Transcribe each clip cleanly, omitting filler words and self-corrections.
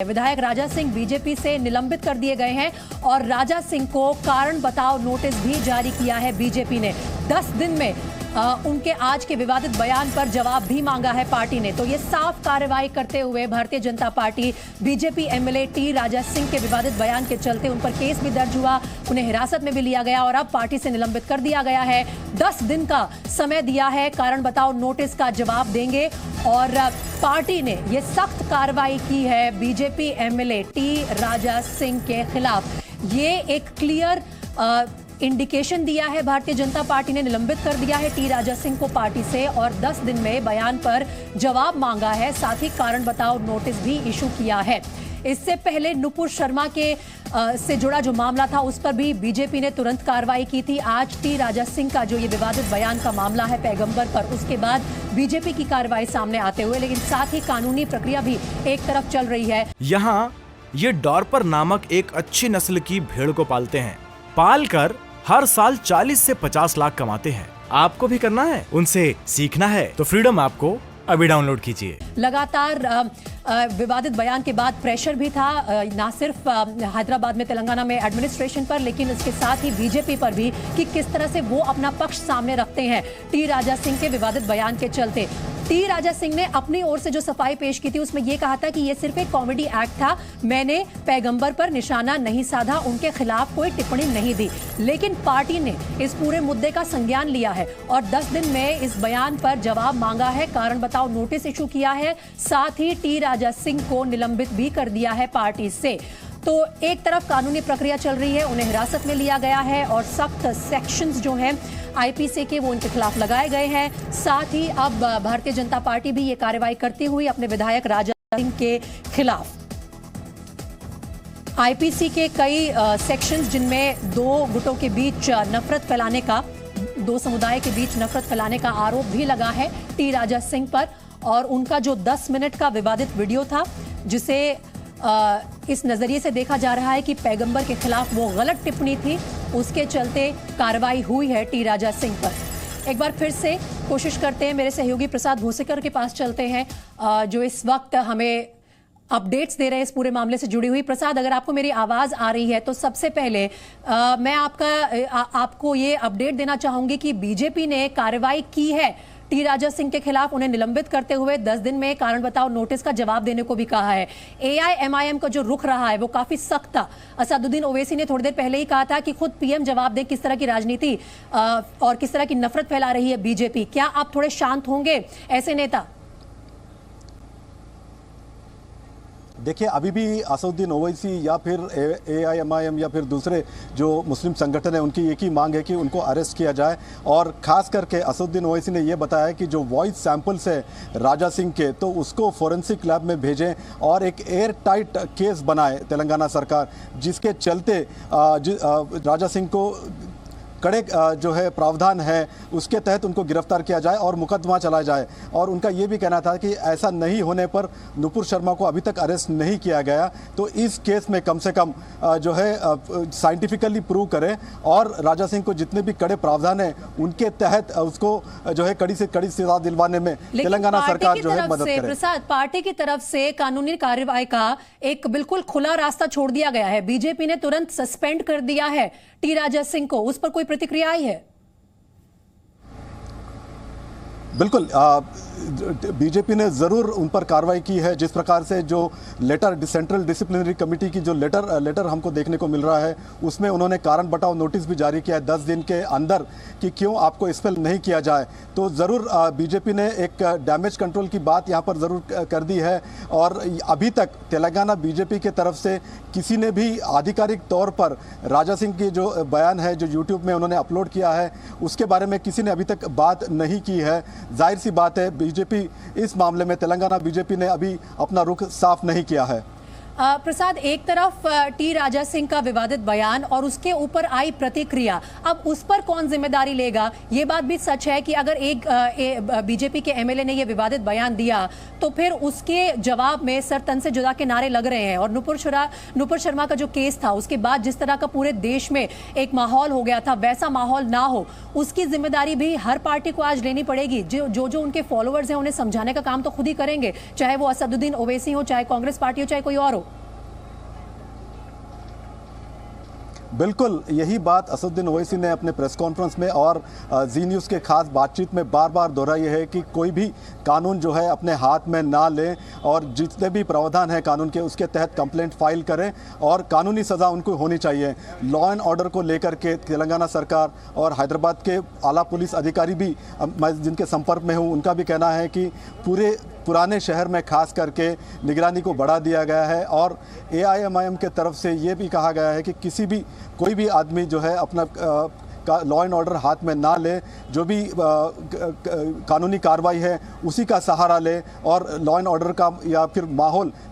विधायक राजा सिंह बीजेपी से निलंबित कर दिए गए हैं और राजा सिंह को कारण बताओ नोटिस भी जारी किया है बीजेपी ने। 10 दिन में उनके आज के विवादित बयान पर जवाब भी मांगा है पार्टी ने। तो ये साफ कार्रवाई करते हुए Bharatiya Janata party BJP MLA T Raja Singh के विवादित बयान के चलते उन पर केस भी दर्ज हुआ, उन्हें हिरासत में भी लिया गया और अब पार्टी से निलंबित कर दिया गया है। 10 दिन का समय दिया है, कारण बताओ नोटिस का जवाब देंगे और पार्टी ने ये सख्त कार्रवाई की है BJP MLA T Raja Singh के खिलाफ। ये एक क्लियर इंडिकेशन दिया है, भारतीय जनता पार्टी ने निलंबित कर दिया है टी राजा सिंह को पार्टी से और 10 दिन में बयान पर जवाब मांगा है, साथ ही कारण बताओ नोटिस भी इशू किया है। इससे पहले नुपुर शर्मा के से जुड़ा जो मामला था उस पर भी बीजेपी ने तुरंत कार्रवाई की थी। आज टी राजा सिंह का जो ये विवादित बयान का मामला है पैगंबर पर, उसके बाद बीजेपी की कार्रवाई सामने आते हुए, लेकिन साथ ही कानूनी प्रक्रिया भी एक तरफ चल रही है। यहाँ ये डॉर्पर नामक एक अच्छी नस्ल की भेड़ को पालते हैं, पाल कर हर साल 40 से 50 लाख कमाते हैं। आपको भी करना है, उनसे सीखना है तो फ्रीडम ऐप को अभी डाउनलोड कीजिए। लगातार विवादित बयान के बाद प्रेशर भी था, ना सिर्फ हैदराबाद में तेलंगाना में एडमिनिस्ट्रेशन पर, लेकिन इसके साथ ही बीजेपी पर भी कि किस तरह से वो अपना पक्ष सामने रखते हैं टी राजा सिंह के विवादित बयान के चलते। टी राजा सिंह ने अपनी ओर से जो सफाई पेश की थी उसमें यह कहा था कि यह सिर्फ एक कॉमेडी एक्ट था, मैंने पैगंबर पर निशाना नहीं साधा, उनके खिलाफ कोई टिप्पणी नहीं दी। लेकिन पार्टी ने इस पूरे मुद्दे का संज्ञान लिया है और 10 दिन में इस बयान पर जवाब मांगा है, कारण बताओ नोटिस इशू किया है, साथ ही टी राजा सिंह को निलंबित भी कर दिया है पार्टी से। तो एक तरफ कानूनी प्रक्रिया चल रही है, उन्हें हिरासत में लिया गया है और सख्त सेक्शंस जो हैं आईपीसी के वो उनके खिलाफ लगाए गए हैं। साथ ही अब भारतीय जनता पार्टी भी ये कार्रवाई करती हुई अपने विधायक राजा सिंह के खिलाफ आईपीसी के कई सेक्शंस जिनमें दो गुटों के बीच नफरत फैलाने का, दो समुदाय के बीच नफरत फैलाने का आरोप भी लगा है टी राजा सिंह पर। और उनका जो 10 मिनट का विवादित वीडियो था जिसे इस नजरिए से देखा जा रहा है कि पैगंबर के खिलाफ वो गलत टिप्पणी थी, उसके चलते कार्रवाई हुई है टी राजा सिंह पर। एक बार फिर से कोशिश करते हैं, मेरे सहयोगी प्रसाद भोसेकर के पास चलते हैं जो इस वक्त हमें अपडेट्स दे रहे हैं इस पूरे मामले से जुड़ी हुई। प्रसाद, अगर आपको मेरी आवाज आ रही है तो सबसे पहले मैं आपको ये अपडेट देना चाहूंगी कि बीजेपी ने कार्रवाई की है टी राजा सिंह के खिलाफ, उन्हें निलंबित करते हुए 10 दिन में कारण बताओ नोटिस का जवाब देने को भी कहा है। एआईएमआईएम का जो रुख रहा है वो काफी सख्त था। असदुद्दीन ओवैसी ने थोड़ी देर पहले ही कहा था कि खुद पीएम जवाब दे किस तरह की राजनीति और किस तरह की नफरत फैला रही है बीजेपी। क्या आप थोड़े शांत होंगे ऐसे नेता? देखिए, अभी भी असदुद्दीन ओवैसी या फिर एआईएमआईएम या फिर दूसरे जो मुस्लिम संगठन है उनकी एक ही मांग है कि उनको अरेस्ट किया जाए। और खास करके असदुद्दीन ओवैसी ने यह बताया कि जो वॉइस सैंपल्स है राजा सिंह के, तो उसको फोरेंसिक लैब में भेजें और एक एयर टाइट केस बनाए तेलंगाना सरकार, जिसके चलते राजा सिंह को कड़े जो है प्रावधान है उसके तहत उनको गिरफ्तार किया जाए और मुकदमा चलाया जाए। और उनका ये भी कहना था कि ऐसा नहीं होने पर नुपुर शर्मा को अभी तक अरेस्ट नहीं किया गया, तो इस केस में कम से कम जो है साइंटिफिकली प्रूव करें और राजा सिंह को जितने भी कड़े प्रावधान है उनके तहत उसको जो है कड़ी से कड़ी सजा दिलवाने में तेलंगाना सरकार जो है मदद करे। प्रसाद, पार्टी की तरफ से कानूनी कार्रवाई का एक बिल्कुल खुला रास्ता छोड़ दिया गया है, बीजेपी ने तुरंत सस्पेंड कर दिया है टी राजा सिंह को, उस पर कोई प्रतिक्रिया आई है? बिल्कुल, बीजेपी ने ज़रूर उन पर कार्रवाई की है। जिस प्रकार से जो लेटर सेंट्रल डिसिप्लिनरी कमेटी की जो लेटर हमको देखने को मिल रहा है उसमें उन्होंने कारण बताओ नोटिस भी जारी किया है 10 दिन के अंदर कि क्यों आपको एक्सपेल नहीं किया जाए। तो ज़रूर बीजेपी ने एक डैमेज कंट्रोल की बात यहाँ पर ज़रूर कर दी है। और अभी तक तेलंगाना बीजेपी के तरफ से किसी ने भी आधिकारिक तौर पर राजा सिंह की जो बयान है जो यूट्यूब में उन्होंने अपलोड किया है उसके बारे में किसी ने अभी तक बात नहीं की है। जाहिर सी बात है, बीजेपी इस मामले में तेलंगाना बीजेपी ने अभी अपना रुख साफ नहीं किया है। प्रसाद, एक तरफ टी राजा सिंह का विवादित बयान और उसके ऊपर आई प्रतिक्रिया, अब उस पर कौन जिम्मेदारी लेगा? ये बात भी सच है कि अगर एक बीजेपी के एमएलए ने ये विवादित बयान दिया तो फिर उसके जवाब में सर तन से जुदा के नारे लग रहे हैं। और नुपुर शर्मा का जो केस था उसके बाद जिस तरह का पूरे देश में एक माहौल हो गया था, वैसा माहौल ना हो, उसकी जिम्मेदारी भी हर पार्टी को आज लेनी पड़ेगी। जो उनके फॉलोअर्स हैं उन्हें समझाने का काम तो खुद ही करेंगे, चाहे वो असदुद्दीन ओवैसी हो, चाहे कांग्रेस पार्टी हो, चाहे कोई और हो। बिल्कुल यही बात असदुद्दीन ओवैसी ने अपने प्रेस कॉन्फ्रेंस में और जी न्यूज़ के खास बातचीत में बार बार दोहराई है कि कोई भी कानून जो है अपने हाथ में ना लें और जितने भी प्रावधान हैं कानून के उसके तहत कंप्लेंट फाइल करें और कानूनी सज़ा उनको होनी चाहिए। लॉ एंड ऑर्डर को लेकर के तेलंगाना सरकार और हैदराबाद के आला पुलिस अधिकारी भी मैं जिनके संपर्क में हूँ उनका भी कहना है कि पुराने शहर में खास करके निगरानी को बढ़ा दिया गया है और AIMIM के तरफ से ये भी कहा गया है कि कोई भी आदमी जो है अपना लॉ एंड ऑर्डर हाथ में ना ले, जो भी कानूनी कार्रवाई है उसी का सहारा ले और लॉ एंड ऑर्डर का या फिर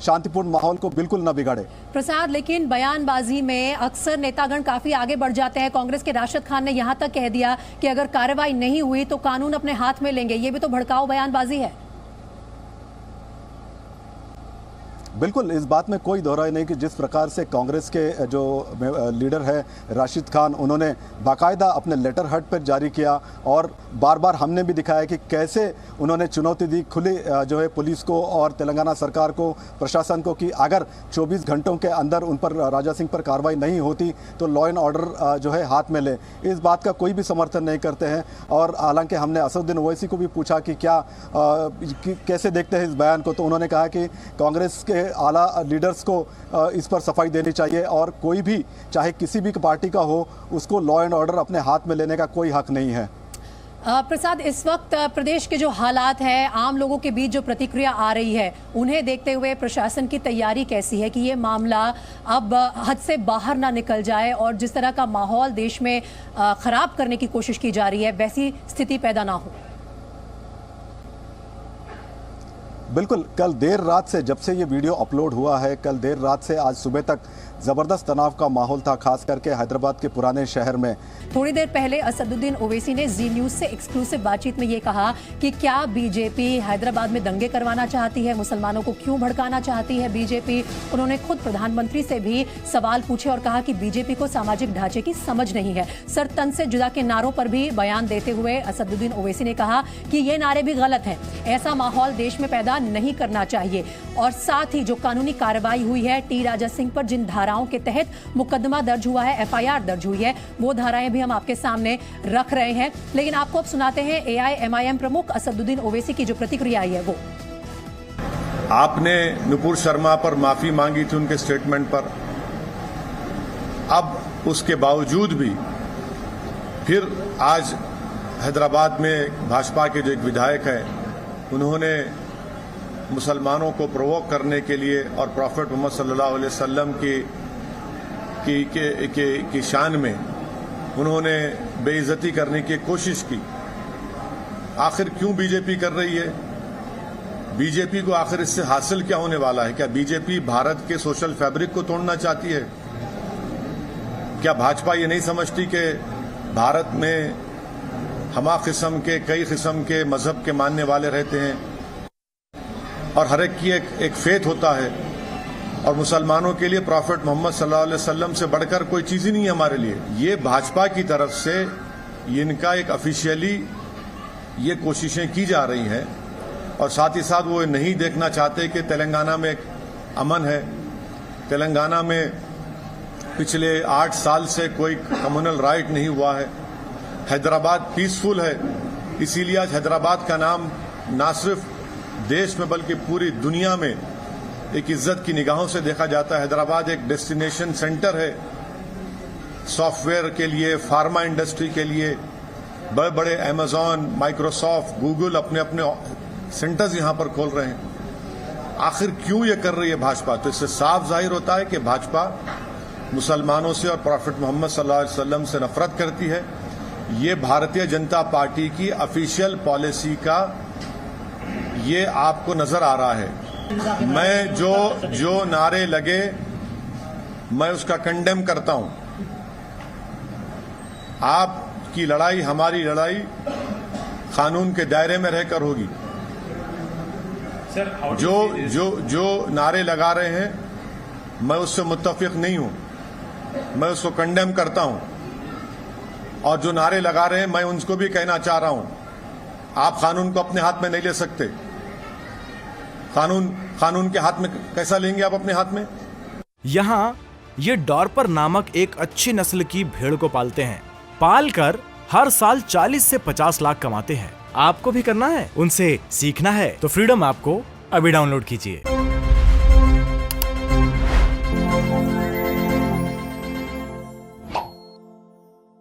शांतिपूर्ण माहौल को बिल्कुल ना बिगाड़े। प्रसाद, लेकिन बयानबाजी में अक्सर नेतागण काफी आगे बढ़ जाते हैं। कांग्रेस के राशिद खान ने यहां तक कह दिया कि अगर कार्रवाई नहीं हुई तो कानून अपने हाथ में लेंगे। ये भी तो भड़काऊ बयानबाजी है। बिल्कुल, इस बात में कोई दोहराई नहीं कि जिस प्रकार से कांग्रेस के जो लीडर है राशिद खान, उन्होंने बाकायदा अपने लेटर हेड पर जारी किया और बार बार हमने भी दिखाया कि कैसे उन्होंने चुनौती दी खुली जो है पुलिस को और तेलंगाना सरकार को, प्रशासन को कि अगर 24 घंटों के अंदर उन पर राजा सिंह पर कार्रवाई नहीं होती तो लॉ एंड ऑर्डर जो है हाथ में ले। इस बात का कोई भी समर्थन नहीं करते हैं और हालांकि हमने असदुद्दीन ओवैसी को भी पूछा कि कैसे देखते हैं इस बयान को, तो उन्होंने कहा कि कांग्रेस के आला लीडर्स को इस पर सफाई देनी चाहिए और कोई भी चाहे किसी भी पार्टी का हो उसको लॉ एंड ऑर्डर अपने हाथ में लेने का कोई हक नहीं है। प्रसाद, इस वक्त प्रदेश के जो हालात हैं, आम लोगों के बीच जो प्रतिक्रिया आ रही है, उन्हें देखते हुए प्रशासन की तैयारी कैसी है कि ये मामला अब हद से बाहर ना निकल जाए और जिस तरह का माहौल देश में खराब करने की कोशिश की जा रही है वैसी स्थिति पैदा ना हो? बिल्कुल, कल देर रात से, जब से ये वीडियो अपलोड हुआ है, कल देर रात से आज सुबह तक ज़बरदस्त तनाव का माहौल था, खास करके हैदराबाद के पुराने शहर में। थोड़ी देर पहले असदुद्दीन ओवैसी ने जी न्यूज़ से एक्सक्लूसिव बातचीत में ये कहा कि क्या बीजेपी हैदराबाद में दंगे करवाना चाहती है, मुसलमानों को क्यों भड़काना चाहती है बीजेपी। उन्होंने खुद प्रधानमंत्री से भी सवाल पूछे और कहा कि बीजेपी को सामाजिक ढांचे की समझ नहीं है। सर तन से जुदा के नारों पर भी बयान देते हुए असदुद्दीन ओवैसी ने कहा कि ये नारे भी गलत हैं, ऐसा माहौल देश में पैदा नहीं करना चाहिए। और साथ ही जो कानूनी कार्रवाई हुई है टी राजा सिंह पर, जिन धाराओं के तहत मुकदमा दर्ज हुआ है, FIR दर्ज हुई है, वो धाराएं भी हम आपके सामने रख रहे हैं। लेकिन आपको अब सुनाते हैं AIMIM प्रमुख असदुद्दीन ओवैसी की जो प्रतिक्रिया आई है वो। आपने नुपुर शर्मा पर माफी मांगी थी उनके स्टेटमेंट पर, अब उसके बावजूद भी फिर आज हैदराबाद में भाजपा के जो एक विधायक है उन्होंने मुसलमानों को प्रोवोक करने के लिए और प्रॉफेट मोहम्मद सल्लल्लाहु अलैहि वसल्लम की शान में उन्होंने बेइज्जती करने की कोशिश की। आखिर क्यों बीजेपी कर रही है? बीजेपी को आखिर इससे हासिल क्या होने वाला है? क्या बीजेपी भारत के सोशल फैब्रिक को तोड़ना चाहती है? क्या भाजपा ये नहीं समझती कि भारत में हमा किस्म के, कई किस्म के मजहब के मानने वाले रहते हैं और हर एक की एक फेथ होता है और मुसलमानों के लिए प्रॉफेट मोहम्मद सल्लल्लाहु अलैहि वसल्लम से बढ़कर कोई चीज ही नहीं है हमारे लिए। ये भाजपा की तरफ से इनका एक ऑफिशियली ये कोशिशें की जा रही हैं और साथ ही साथ वो नहीं देखना चाहते कि तेलंगाना में एक अमन है। तेलंगाना में पिछले 8 साल से कोई कम्युनल राइट नहीं हुआ है। हैदराबाद पीसफुल है, इसीलिए आज हैदराबाद का नाम ना सिर्फ देश में बल्कि पूरी दुनिया में एक इज्जत की निगाहों से देखा जाता है। हैदराबाद एक डेस्टिनेशन सेंटर है सॉफ्टवेयर के लिए, फार्मा इंडस्ट्री के लिए। बड़े बड़े अमेजॉन, माइक्रोसॉफ्ट, गूगल अपने अपने सेंटर्स यहां पर खोल रहे हैं। आखिर क्यों ये कर रही है भाजपा? तो इससे साफ जाहिर होता है कि भाजपा मुसलमानों से और प्रॉफेट मोहम्मद सल्लल्लाहु अलैहि वसल्लम से नफरत करती है। ये भारतीय जनता पार्टी की ऑफिशियल पॉलिसी का ये आपको नजर आ रहा है। मैं जो नारे लगे मैं उसका कंडेम करता हूं। आपकी लड़ाई, हमारी लड़ाई कानून के दायरे में रहकर होगी। जो नारे लगा रहे हैं मैं उससे मुत्तफिक नहीं हूं, मैं उसको कंडेम करता हूं। और जो नारे लगा रहे हैं मैं उनको भी कहना चाह रहा हूं, आप कानून को अपने हाथ में नहीं ले सकते। कानून के हाथ में कैसा लेंगे आप अपने हाथ में? यहाँ ये डॉर्पर नामक एक अच्छी नस्ल की भेड़ को पालते हैं। पाल कर हर साल 40 से 50 लाख कमाते हैं। आपको भी करना है, उनसे सीखना है तो फ्रीडम ऐप को अभी डाउनलोड कीजिए।